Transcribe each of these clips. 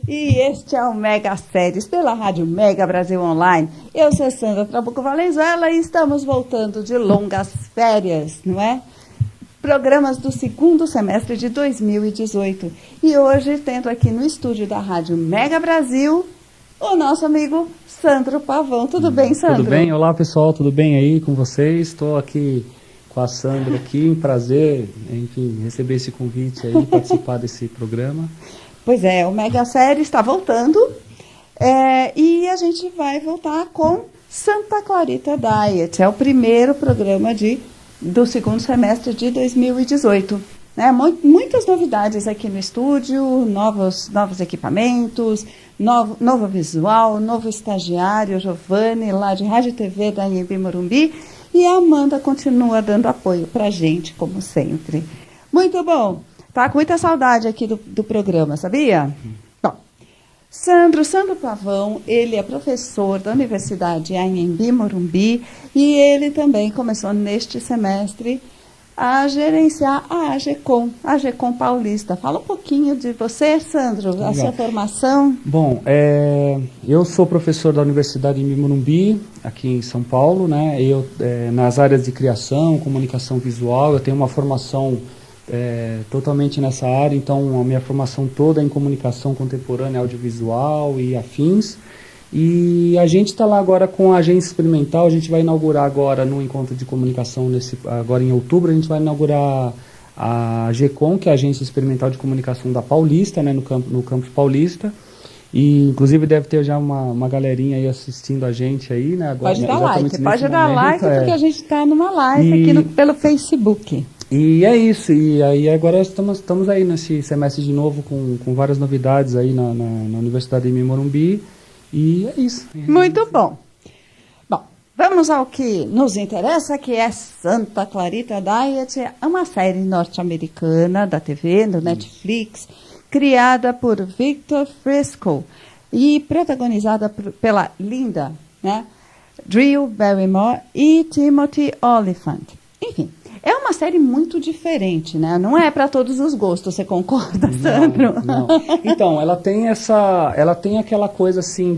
E este é o Mega Séries pela Rádio Mega Brasil Online. Eu sou Sandra Trabuco Valenzuela e estamos voltando de longas férias, não é? Programas do segundo semestre de 2018. E hoje, tendo aqui no estúdio da Rádio Mega Brasil, o nosso amigo Sandro Pavão. Tudo bem, Sandro? Tudo bem? Olá, pessoal. Tudo bem aí com vocês? Estou aqui com a Sandra aqui. Um prazer, enfim, receber esse convite aí, participar desse programa. Pois é, o Mega Série está voltando e a gente vai voltar com Santa Clarita Diet. É o primeiro programa do segundo semestre de 2018. Né? Muitas novidades aqui no estúdio, novos equipamentos, novo visual, novo estagiário, Giovanni, lá de Rádio e TV da Anhembi Morumbi. E a Amanda continua dando apoio para a gente, como sempre. Muito bom. Tá com muita saudade aqui do programa, sabia? Bom, Sandro Pavão, ele é professor da Universidade Anhembi Morumbi e ele também começou neste semestre a gerenciar a AGCOM Paulista. Fala um pouquinho de você, Sandro, a sua formação. Bom, eu sou professor da Universidade Anhembi Morumbi, aqui em São Paulo, né? Eu, nas áreas de criação, comunicação visual, eu tenho uma formação totalmente nessa área, então a minha formação toda é em comunicação contemporânea, audiovisual e afins. E a gente está lá agora com a agência experimental. A gente vai inaugurar agora no encontro de comunicação, agora em outubro, a gente vai inaugurar a AGCOM, que é a agência experimental de comunicação da Paulista, né, no campus Paulista. E inclusive deve ter já uma galerinha aí assistindo a gente aí, né? Agora, pode dar like, porque a gente está numa live aqui pelo Facebook. E é isso, e aí agora estamos aí nesse semestre de novo com várias novidades aí na Universidade de Morumbi, e é isso. Muito bom. Bom, vamos ao que nos interessa, que é Santa Clarita Diet, é uma série norte-americana da TV, do Netflix, criada por Victor Fresco e protagonizada pela Linda, né, Drew Barrymore e Timothy Olyphant. Enfim, é uma série muito diferente, né? Não é para todos os gostos, você concorda, Sandro? Não. Então, ela tem aquela coisa assim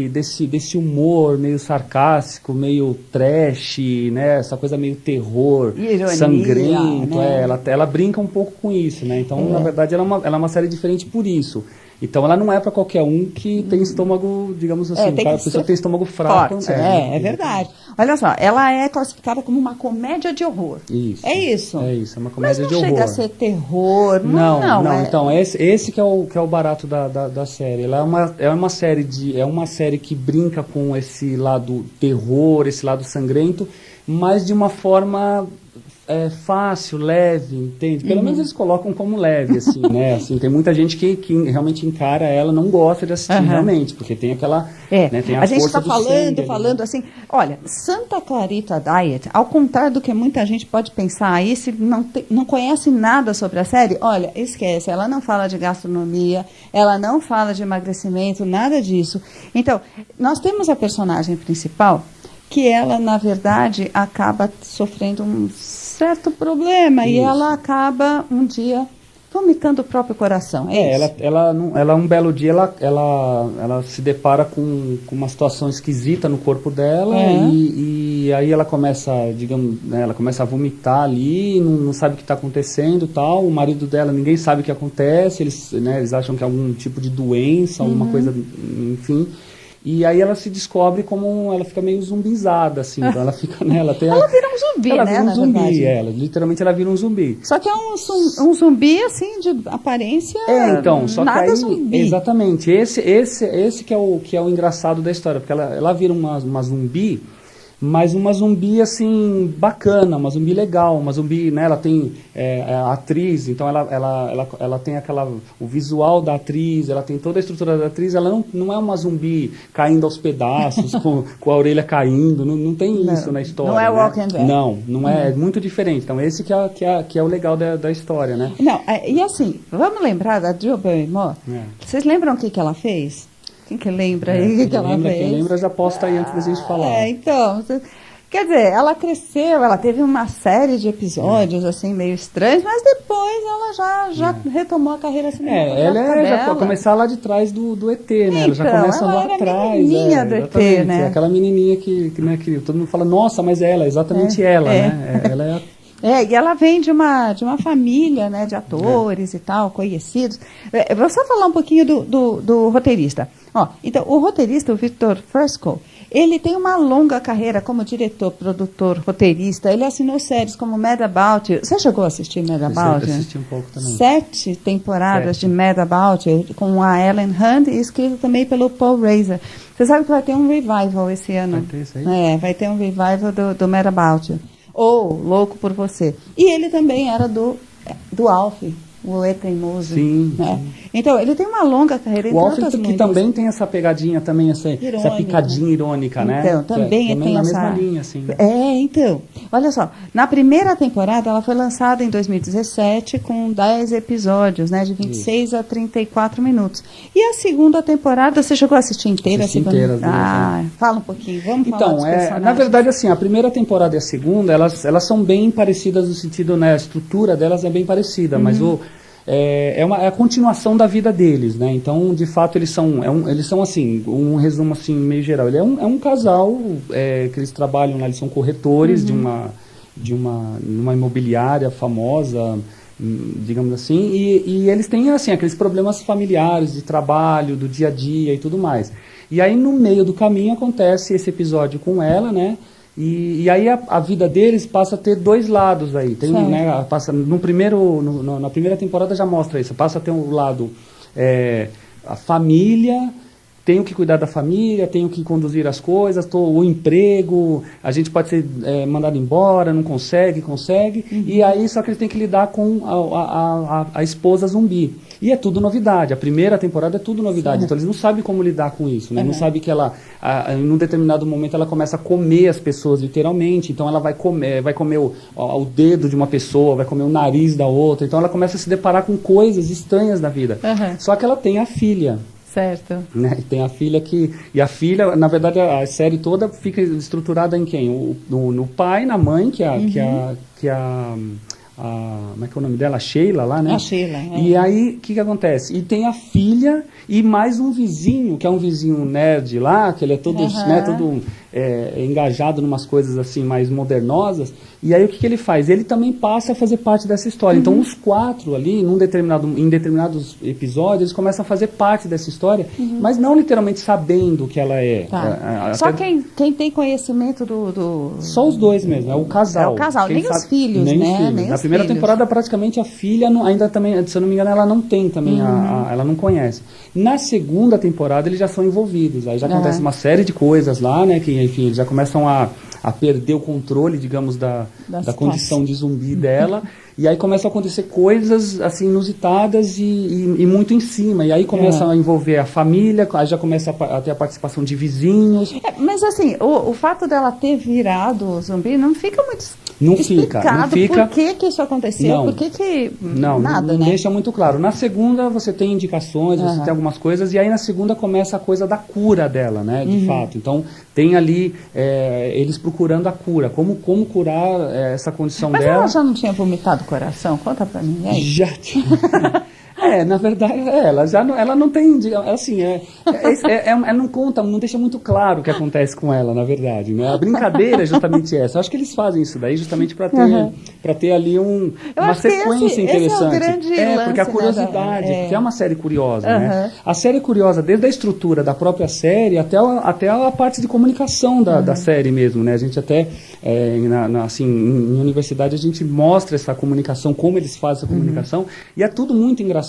desse humor meio sarcástico, meio trash, né? Essa coisa meio terror, ironia, sangrento, né? Ela brinca um pouco com isso, né? Então, na verdade, ela é uma série diferente por isso. Então, ela não é para qualquer um que tem estômago, digamos assim, a pessoa tem estômago fraco. Forte, é verdade. Olha só, ela é classificada como uma comédia de horror. Isso. É isso? É isso, é uma comédia de horror. Mas não chega a ser terror, não. Então, esse que é o barato da série. Ela é uma série que brinca com esse lado terror, esse lado sangrento, mas de uma forma fácil, leve, entende? Pelo menos eles colocam como leve, assim, né? Assim, tem muita gente que realmente encara ela, não gosta de assistir realmente, porque tem aquela... Né, tem a gente está falando assim, olha, Santa Clarita Diet, ao contrário do que muita gente pode pensar aí, se não conhece nada sobre a série, olha, esquece, ela não fala de gastronomia, ela não fala de emagrecimento, nada disso. Então, nós temos a personagem principal, que ela, na verdade, acaba sofrendo um certo problema. Isso. E ela acaba um dia vomitando o próprio coração. Ela um belo dia ela se depara com uma situação esquisita no corpo dela e aí ela começa, digamos, né, ela começa a vomitar ali, não sabe o que está acontecendo, tal. O marido dela, ninguém sabe o que acontece, eles acham que é algum tipo de doença, alguma coisa, enfim. E aí ela se descobre como ela fica meio zumbizada, assim, então ela fica nela. Ela vira um zumbi, ela né? Vira um zumbi, literalmente ela vira um zumbi. Só que é um zumbi, assim, de aparência. Então, só nada que aí, zumbi. Exatamente, esse que é o engraçado da história, porque ela vira uma zumbi, mas uma zumbi, assim, bacana, uma zumbi legal, uma zumbi, né, ela tem a atriz, então ela tem o visual da atriz, ela tem toda a estrutura da atriz, ela não é uma zumbi caindo aos pedaços, com a orelha caindo, não tem isso na história. Não é né? Walking Dead. Não é muito diferente, então esse que é o legal da história, né? Não, e assim, vamos lembrar da Drew Barrymore? Vocês lembram o que ela fez? Quem que lembra aí que ela fez? Quem lembra já posta aí antes da gente falar. Então, Quer dizer, ela cresceu, ela teve uma série de episódios, assim, meio estranhos, mas depois ela já retomou a carreira cinematográfica ela dela. já começar lá de trás do ET, né? Então, ela já começa ela lá era atrás. Menininha do ET, né? Aquela menininha que todo mundo fala, nossa, mas ela, exatamente ela, né? Ela é e ela vem de uma família, né, de atores e tal, conhecidos. Vou só falar um pouquinho do roteirista. Então, o roteirista, o Victor Fresco, ele tem uma longa carreira como diretor, produtor, roteirista. Ele assinou séries como Mad About You. Você chegou a assistir Mad About You? Eu assisti um pouco também. 7 temporadas de Mad About You, com a Ellen Hunt, e escrito também pelo Paul Reiser. Você sabe que vai ter um revival esse ano? Vai ter isso aí? Vai ter um revival do Mad About You. Ou Louco por Você. E ele também era do Alf, o Eteimoso. Sim, né? Então, ele tem uma longa carreira. O Alf que também tem essa pegadinha, também essa picadinha irônica, né? Então, também tem na essa... mesma linha, assim. Então, olha só, na primeira temporada ela foi lançada em 2017 com 10 episódios, né, de 26 a 34 minutos. E a segunda temporada, você chegou a assistir inteira? Inteira. Fala um pouquinho, vamos falar dos personagens. Na verdade, assim, a primeira temporada e a segunda, elas são bem parecidas no sentido, né, a estrutura delas é bem parecida, mas é a continuação da vida deles, né? Então, de fato, eles são assim, um resumo assim meio geral. Ele é um casal que eles trabalham lá, eles são corretores de uma imobiliária famosa, digamos assim, e eles têm assim aqueles problemas familiares de trabalho, do dia a dia e tudo mais. E aí no meio do caminho acontece esse episódio com ela, né? E aí a vida deles passa a ter dois lados aí. Tem, né, passa na primeira temporada já mostra isso. Passa a ter um lado a família, tenho que cuidar da família, tenho que conduzir as coisas, o emprego, a gente pode ser mandado embora, não consegue. E aí só que eles têm que lidar com a esposa zumbi. E é tudo novidade. A primeira temporada é tudo novidade. Então eles não sabem como lidar com isso, né? Não sabem que ela, em um determinado momento, ela começa a comer as pessoas, literalmente. Então ela vai comer o dedo de uma pessoa, vai comer o nariz da outra. Então ela começa a se deparar com coisas estranhas da vida. Só que ela tem a filha. Certo. Né? E tem a filha e a filha, na verdade, a série toda fica estruturada em quem? No pai, na mãe, que como é que é o nome dela? A Sheila lá, né? A Sheila. E aí, o que acontece? E tem a filha e mais um vizinho, que é um vizinho nerd lá, que ele é todo, né, todo engajado em umas coisas assim mais modernosas. E aí o que ele faz? Ele também passa a fazer parte dessa história. Então os quatro ali, em determinados episódios, eles começam a fazer parte dessa história, mas não literalmente sabendo o que ela é. Tá. Só quem tem conhecimento do... Só os dois mesmo, é o casal. É o casal, nem os filhos, né? Nem Na primeira temporada, praticamente, a filha ainda também, se eu não me engano, ela não tem também, ela não conhece. Na segunda temporada, eles já são envolvidos. Aí já acontece uma série de coisas lá, né? Que, enfim, eles já começam a perder o controle, digamos, da condição de zumbi dela. E aí começam a acontecer coisas assim inusitadas e muito em cima. E aí começa a envolver a família, aí já começa a ter a participação de vizinhos. Mas assim, o fato dela ter virado zumbi não fica muito explicado por que isso aconteceu, não, por que não nada, não né? Deixa muito claro. Na segunda você tem indicações, você tem algumas coisas, e aí na segunda começa a coisa da cura dela, né, de fato. Então tem ali eles procurando a cura, como curar essa condição dela. Mas ela já não tinha vomitado o coração? Conta pra mim aí. Já tinha. Na verdade, ela não tem, assim, não conta, não deixa muito claro o que acontece com ela, na verdade, né? A brincadeira é justamente essa. Eu acho que eles fazem isso daí justamente para ter ali uma sequência interessante. Esse é o grande lance, porque a curiosidade, porque é uma série curiosa, né? A série é curiosa desde a estrutura da própria série até a parte de comunicação da série mesmo, né? A gente até, assim, em universidade a gente mostra essa comunicação, como eles fazem essa comunicação, e é tudo muito engraçado.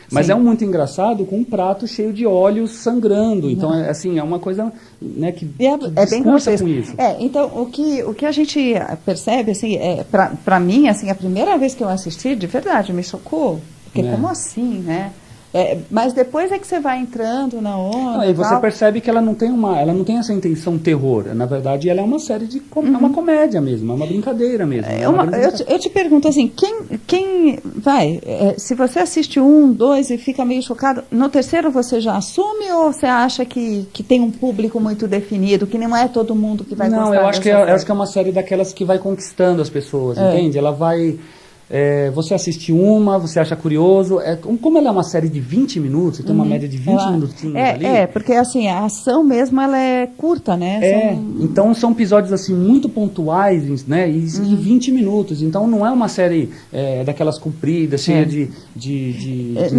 Mas é muito engraçado com um prato cheio de óleo sangrando. Então, é uma coisa, né, que bem discursa com isso. Então, o que a gente percebe, assim, para mim, assim, a primeira vez que eu assisti, de verdade, me chocou. Porque como assim, né? Mas depois é que você vai entrando na onda. E você percebe que ela não tem essa intenção terror. Na verdade, ela é uma série de é uma comédia mesmo, é uma brincadeira mesmo. Eu te pergunto assim, se você assiste 1, 2 e fica meio chocado, no terceiro você já assume ou você acha que tem um público muito definido, que não é todo mundo que vai gostar? Não, eu acho que é uma série daquelas que vai conquistando as pessoas, entende? Ela vai... você assiste você acha curioso. Como ela é uma série de 20 minutos, tem uma média de 20 minutinhos ali. Porque assim, a ação mesmo ela é curta, né? Então são episódios assim muito pontuais, né? E 20 minutos. Então não é uma série daquelas compridas, cheia de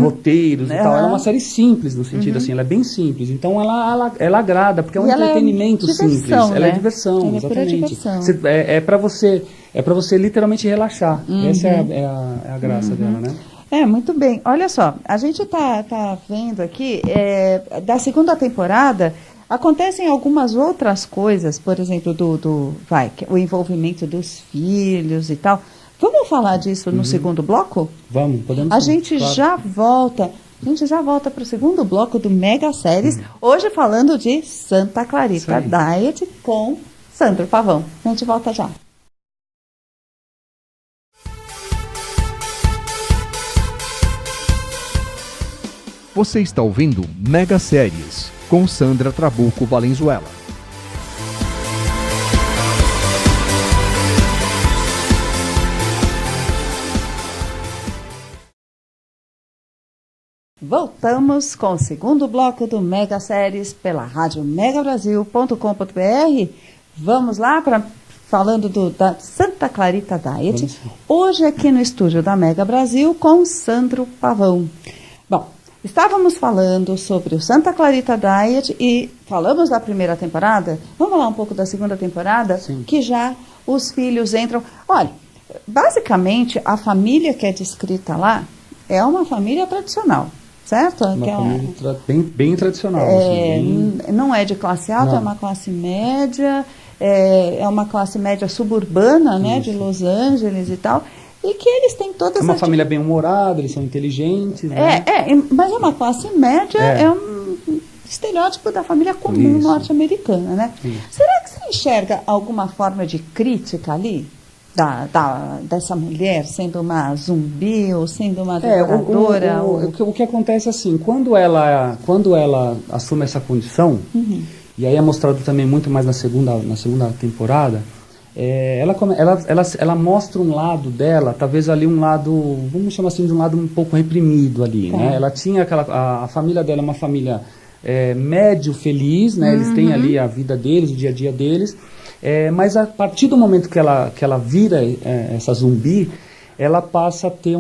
roteiros e tal. Ela é uma série simples no sentido assim, ela é bem simples. Então ela agrada, porque é um entretenimento simples. Né? Ela é diversão, ela exatamente. É para você literalmente relaxar. Essa é a graça dela, né? Muito bem. Olha só, a gente tá vendo aqui, da segunda temporada, acontecem algumas outras coisas, por exemplo, o envolvimento dos filhos e tal. Vamos falar disso no segundo bloco? Vamos, podemos. A gente já volta para o segundo bloco do Mega Séries, hoje falando de Santa Clarita Diet com Sandro Pavão. A gente volta já. Você está ouvindo Mega Séries, com Sandra Trabuco Valenzuela. Voltamos com o segundo bloco do Mega Séries pela rádio megabrasil.com.br. Vamos lá falando da Santa Clarita Diet. Hoje aqui no estúdio da Mega Brasil com Sandro Pavão. Bom, estávamos falando sobre o Santa Clarita Diet e falamos da primeira temporada. Vamos falar um pouco da segunda temporada? Sim. Que já os filhos entram. Olha, basicamente a família que é descrita lá é uma família tradicional, certo? Uma família bem tradicional. Não é de classe alta, é uma classe média, é uma classe média suburbana, né, de Los Angeles e tal. E que eles têm todas uma família bem humorada, eles são inteligentes. Mas é uma classe média, é um estereótipo da família comum norte-americana, né? Será que você enxerga alguma forma de crítica ali? Dessa mulher sendo uma zumbi ou sendo uma devoradora? O que acontece assim, quando ela assume essa condição, e aí é mostrado também muito mais na segunda temporada, ela mostra um lado dela, talvez ali um lado, vamos chamar assim, de um lado um pouco reprimido ali, né? Ela tinha a família dela é uma família médio feliz, né? Eles têm ali a vida deles, o dia a dia deles, mas a partir do momento que ela vira essa zumbi, ela passa a ter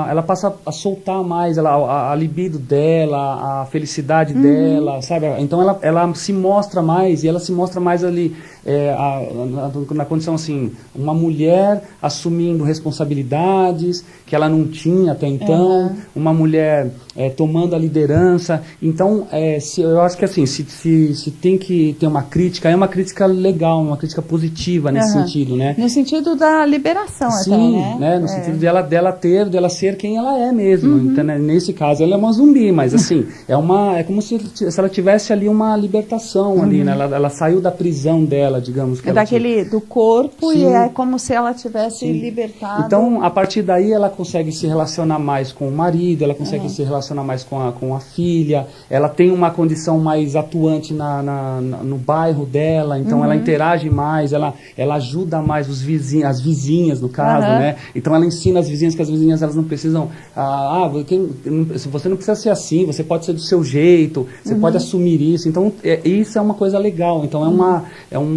ela passa a soltar mais a libido dela, a felicidade dela, sabe? Então ela se mostra mais, e ela se mostra mais ali na condição assim, uma mulher assumindo responsabilidades que ela não tinha até então, uma mulher tomando a liderança. Então, eu acho que assim, se tem que ter uma crítica, é uma crítica legal, uma crítica positiva nesse sentido, né? No sentido da liberação. Sim, até, né? No sentido dela ser quem ela é mesmo. Então, né, nesse caso, ela é uma zumbi, mas assim, é como se ela tivesse ali uma libertação ali, né? Ela saiu da prisão dela, digamos. Do corpo. Sim. E é como se ela tivesse libertado. Então, a partir daí, ela consegue se relacionar mais com o marido, ela consegue se relacionar mais com a filha, ela tem uma condição mais atuante no bairro dela, então ela interage mais, ela ajuda mais as vizinhas, no caso, né? Então, ela ensina as vizinhas que as vizinhas elas não precisam... você não precisa ser assim, você pode ser do seu jeito, você pode assumir isso. Então, isso é uma coisa legal. Então,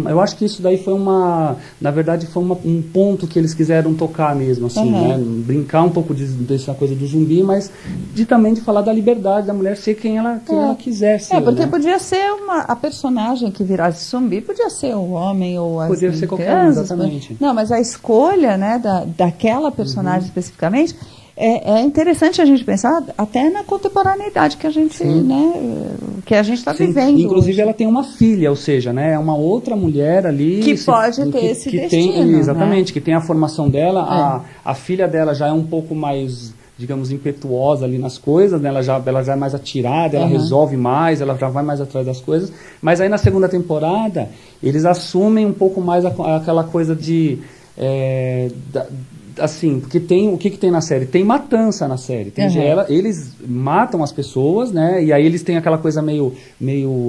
eu acho que isso daí foi na verdade foi um ponto que eles quiseram tocar mesmo, assim, né? Brincar um pouco dessa coisa do zumbi, mas também de falar da liberdade da mulher ser quem ela quiser ser. Porque né? Podia ser a personagem que virasse zumbi, podia ser o homem ou as Podia ser qualquer um, exatamente. Não, mas a escolha, né, daquela personagem especificamente, é interessante a gente pensar até na contemporaneidade que a gente, né, que a gente está vivendo. Inclusive hoje. Ela tem uma filha, ou seja, né, é uma outra mulher ali que pode ter esse destino, exatamente, né? que tem a formação dela. A filha dela já é um pouco mais digamos, impetuosa ali nas coisas, né? Ela já é mais atirada, ela resolve mais, ela já vai mais atrás das coisas. Mas aí na segunda temporada, eles assumem um pouco mais aquela coisa de... assim, porque o que tem na série? Tem matança na série. Eles matam as pessoas, né? E aí eles têm aquela coisa meio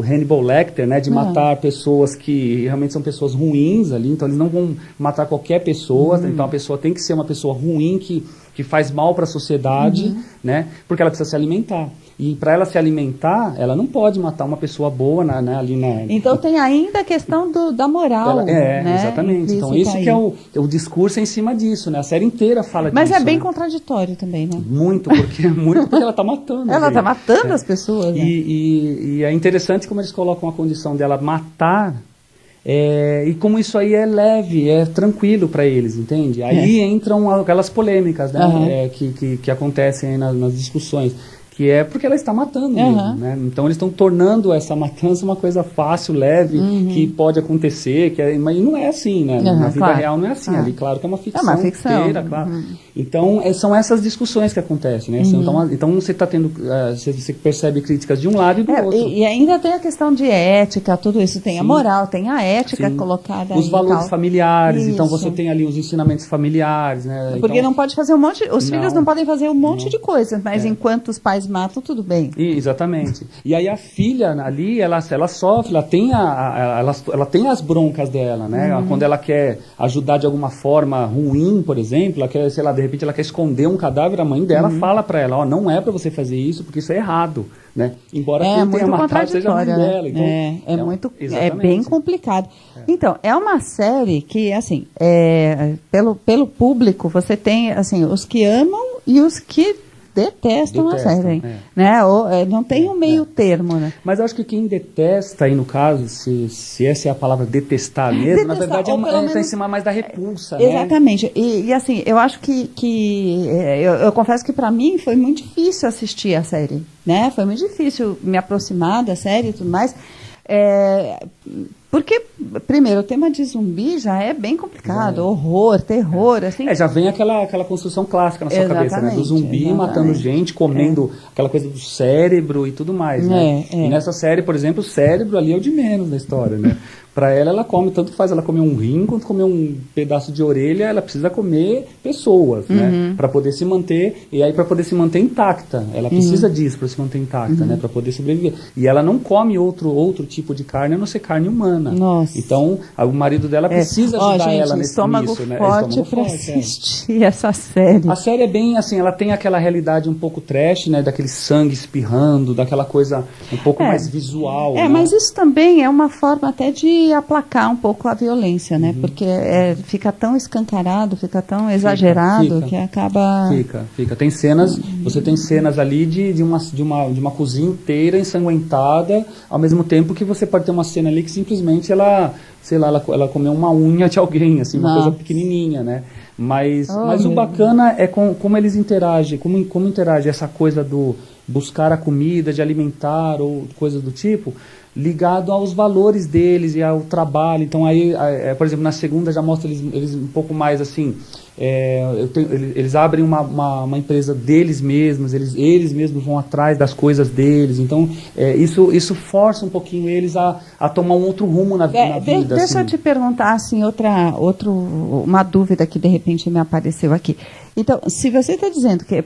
Hannibal Lecter, né? De matar pessoas que realmente são pessoas ruins ali. Então eles não vão matar qualquer pessoa. Então a pessoa tem que ser uma pessoa ruim que faz mal para a sociedade, né? Porque ela precisa se alimentar. E para ela se alimentar, ela não pode matar uma pessoa boa ali na... Então tem ainda a questão da moral, né? Exatamente. Então isso que é o discurso em cima disso, né? A série inteira fala disso. Mas é bem contraditório também, né? Muito porque ela está matando. Ela está matando as pessoas, né? E é interessante como eles colocam a condição dela matar, e como isso aí é leve, é tranquilo para eles, entende? Aí entram aquelas polêmicas, né? Que acontecem aí nas discussões. Que é porque ela está matando mesmo, né? Então eles estão tornando essa matança uma coisa fácil, leve, que pode acontecer, mas não é assim, né? Na vida real não é assim. Ali, claro que é uma ficção, inteira, claro. Então outras são essas discussões que acontecem, né? Então você está tendo, você percebe críticas de um lado e do outro. E ainda tem a questão de ética, tudo isso, tem a moral, tem a ética colocada os valores familiares, então você tem ali os ensinamentos familiares, né? Porque então, não pode fazer os filhos não podem fazer um monte de coisas, mas enquanto os pais matam, tudo bem. Exatamente. E aí a filha ali, ela sofre, ela tem as broncas dela, né? Quando ela quer ajudar de alguma forma ruim, por exemplo, ela quer, sei lá, de repente ela quer esconder um cadáver, a mãe dela fala para ela, não é para você fazer isso, porque isso é errado, né? Embora quem tenha matado seja a mãe dela. Então, é bem complicado. Então, é uma série que, assim, pelo público, você tem, assim, os que amam e os que detestam a série, né? Não tem um meio termo, né? Mas eu acho que quem detesta, aí no caso, se essa é a palavra detestar mesmo, na verdade está em cima mais da repulsa, né? Exatamente. E assim, eu acho que eu confesso que para mim foi muito difícil assistir a série, né? Foi muito difícil me aproximar da série e tudo mais. Porque, primeiro, o tema de zumbi já é bem complicado, horror, terror, assim. Já vem aquela construção clássica na sua cabeça, né? Do zumbi matando gente, comendo aquela coisa do cérebro e tudo mais, né? E nessa série, por exemplo, o cérebro ali é o de menos da história, né? Para ela come, tanto faz ela comer um rim quanto comer um pedaço de orelha, ela precisa comer pessoas, né? Para poder se manter, e aí para poder se manter intacta, ela precisa disso para se manter intacta, né? Para poder sobreviver. E ela não come outro tipo de carne, a não ser carne humana. Nossa. Então, o marido dela precisa ajudar ela nisso, né? Estômago forte para assistir essa série. A série é bem assim, ela tem aquela realidade um pouco trash, né? Daquele sangue espirrando, daquela coisa um pouco mais visual. Né? Mas isso também é uma forma até de aplacar um pouco a violência, né? Porque fica tão escancarado, fica tão exagerado que acaba... Fica. Tem cenas, você tem cenas ali de uma cozinha inteira ensanguentada, ao mesmo tempo que você pode ter uma cena ali que simplesmente ela comeu uma unha de alguém, assim, uma coisa pequenininha, né? Mas o bacana é como eles interagem, como interage essa coisa do buscar a comida, de alimentar ou coisas do tipo, ligado aos valores deles e ao trabalho. Então aí, por exemplo, na segunda já mostra eles um pouco mais assim, eles abrem uma empresa deles mesmos, eles mesmos vão atrás das coisas deles. Então isso força um pouquinho eles a tomar um outro rumo na vida. Deixa assim. eu te perguntar assim, uma dúvida que de repente me apareceu aqui. Então, se você está dizendo que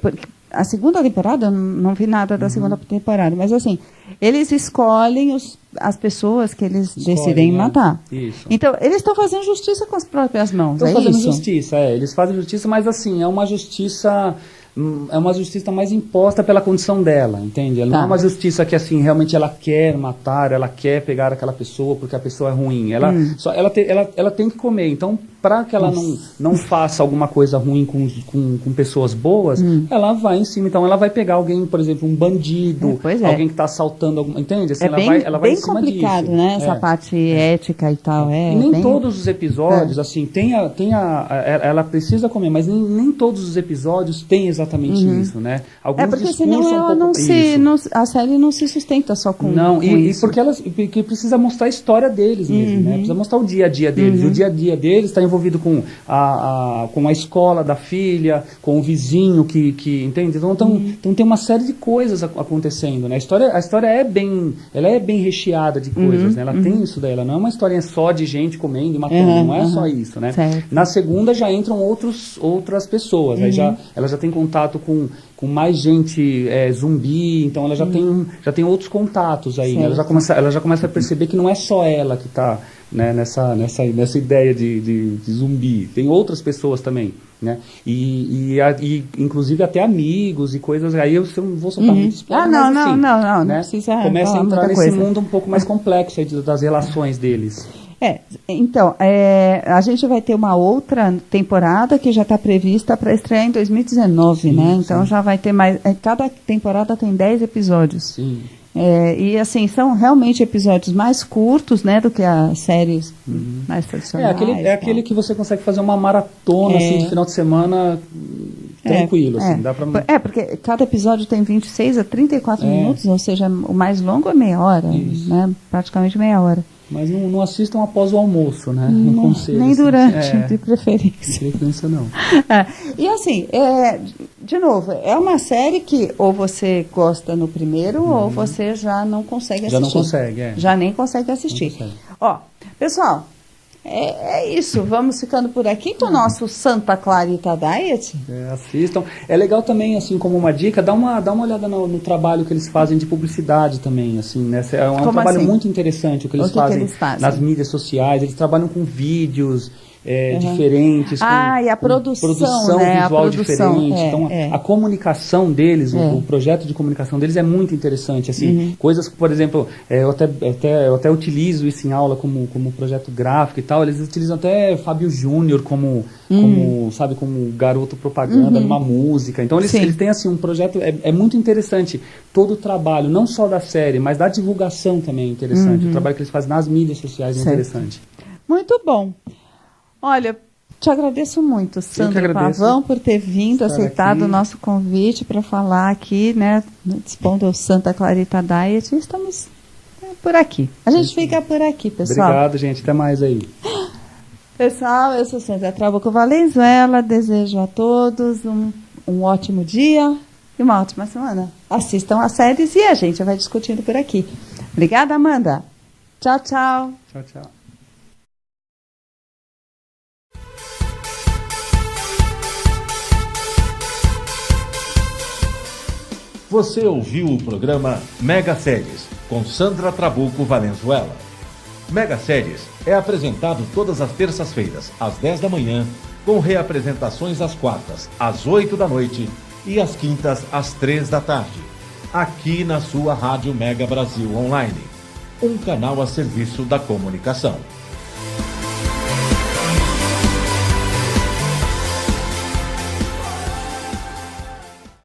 a segunda temporada, eu não vi nada da segunda temporada, mas assim, eles escolhem as pessoas que eles decidem matar. Isso. Então, eles estão fazendo justiça com as próprias mãos, Estão fazendo isso? justiça, eles fazem justiça, mas assim, é uma justiça mais imposta pela condição dela, entende? Ela não é uma justiça que assim, realmente ela quer matar, ela quer pegar aquela pessoa porque a pessoa é ruim. Ela tem que comer, então para que ela não faça alguma coisa ruim com pessoas boas, ela vai em cima. Então ela vai pegar alguém, por exemplo, um bandido, alguém que está assaltando, entende? Assim, ela vai em cima disso. Bem complicado, né? Essa parte ética e tal. E nem todos os episódios, assim, ela precisa comer, mas nem todos os episódios têm exatamente exatamente isso, né? Alguns porque discursos senão ela a série não se sustenta só com não, com e isso. porque precisa mostrar a história deles mesmo, né? Precisa mostrar o dia a dia deles. E o dia a dia deles está envolvido com a escola da filha, com o vizinho que entende? Então tem uma série de coisas acontecendo, né? A história é bem recheada de coisas, né? Ela tem isso daí, ela não é uma historinha só de gente comendo e matando, não é só isso, né? Certo. Na segunda já entram outras pessoas, aí ela já tem contato com mais gente zumbi, então ela já tem outros contatos aí, né? Ela já começa a perceber que não é só ela que está, né, nessa ideia de zumbi, tem outras pessoas também, né? E inclusive até amigos e coisas, aí eu não vou soltar muito spoiler, mas assim, não precisa começa a entrar nesse coisa. mundo um pouco mais complexo aí das relações deles. Então, a gente vai ter uma outra temporada que já está prevista para estrear em 2019, né? Então já vai ter mais. Cada temporada tem 10 episódios. Sim. E assim, são realmente episódios mais curtos, né, do que as séries mais tradicionais. Aquele que você consegue fazer uma maratona assim, de final de semana tranquilo, assim, dá pra... porque cada episódio tem 26 a 34 minutos, ou seja, o mais longo é meia hora, né, praticamente meia hora. Mas não assistam após o almoço, né? Nem durante, de preferência. De preferência não. E assim, de novo, é uma série que ou você gosta no primeiro ou você já não consegue assistir. Já não consegue, Já nem consegue assistir. Consegue. Ó, pessoal, é isso. Vamos ficando por aqui com o nosso Santa Clarita Diet. Assistam. É legal também, assim, como uma dica, dá uma olhada no trabalho que eles fazem de publicidade também, assim, né? É um trabalho muito interessante o que eles fazem nas mídias sociais. Eles trabalham com vídeos diferentes, com e a produção né? produção, visual diferente. Então, a comunicação deles, o projeto de comunicação deles é muito interessante. Assim, coisas que, por exemplo, eu até utilizo isso em aula como projeto gráfico e tal. Eles utilizam até Fábio Júnior como garoto propaganda numa música. Então, eles têm assim, um projeto, é muito interessante. Todo o trabalho, não só da série, mas da divulgação também é interessante. O trabalho que eles fazem nas mídias sociais é interessante. Muito bom. Olha, te agradeço muito, Sandra Pavão, por ter vindo, aceitado o nosso convite para falar aqui, né, dispondo ao Santa Clarita Diet. Estamos por aqui. A gente fica por aqui, pessoal. Obrigado, gente. Até mais aí. Pessoal, eu sou Sandra Trabuco Valenzuela. Desejo a todos um ótimo dia e uma ótima semana. Assistam as séries e a gente vai discutindo por aqui. Obrigada, Amanda. Tchau, tchau. Tchau, tchau. Você ouviu o programa Mega Séries, com Sandra Trabuco Valenzuela. Mega Séries é apresentado todas as terças-feiras, às 10 da manhã, com reapresentações às quartas, às 8 da noite e às quintas, às 3 da tarde. Aqui na sua Rádio Mega Brasil Online, um canal a serviço da comunicação.